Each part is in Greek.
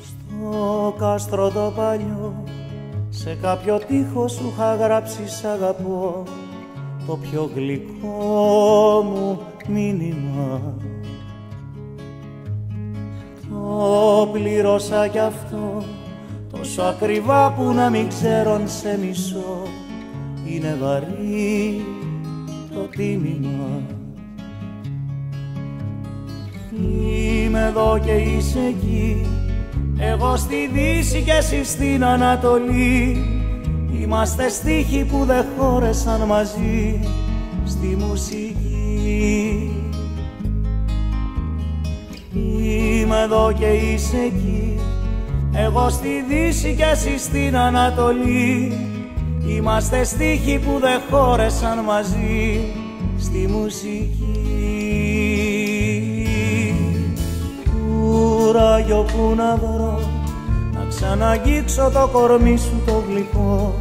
Στο κάστρο το παλιό, σε κάποιο τοίχο σου είχα γράψει σ' αγαπώ, το πιο γλυκό μου μήνυμα. Το πλήρωσα κι αυτό, τόσο ακριβά που να μην ξέρω αν σε μισώ. Είναι βαρύ το τίμημα. Είμαι εδώ και είσαι εκεί, εγώ στη Δύση και εσύ στην Ανατολή. Είμαστε στίχοι που δεν χώρεσαν μαζί στη μουσική. Είμαι εδώ και είσαι εκεί, εγώ στη Δύση και εσύ στην Ανατολή. Είμαστε στίχοι που δεν χώρεσαν μαζί στη μουσική. Κουράγιο που να βρω, να ξαναγγίξω το κορμί σου το γλυκό,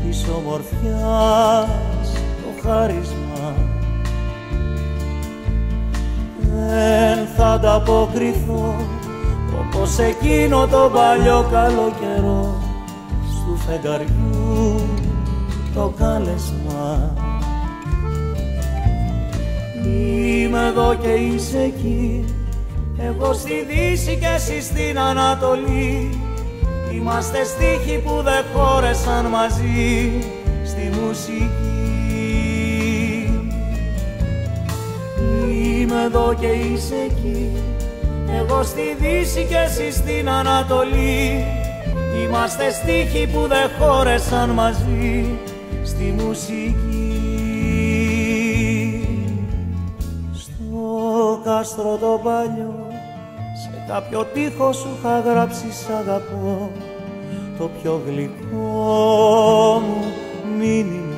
της ομορφιάς το χάρισμα. Δεν θα ανταποκριθώ όπως εκείνο το παλιό καλό καιρό, στου φεγγαριού το κάλεσμα. Είμαι εδώ και είσαι εκεί, εγώ στη Δύση και εσύ στην Ανατολή. Είμαστε στίχοι που δεν χώρεσαν μαζί στη μουσική. Είμαι εδώ και είσαι εκεί, εγώ στη Δύση και εσύ στην Ανατολή. Είμαστε στίχοι που δεν χώρεσαν μαζί στη μουσική. Στο κάστρο το παλιό, σε κάποιο τοίχο σου είχα γράψει σ' αγαπώ, το πιο γλυκό μου μήνυμα.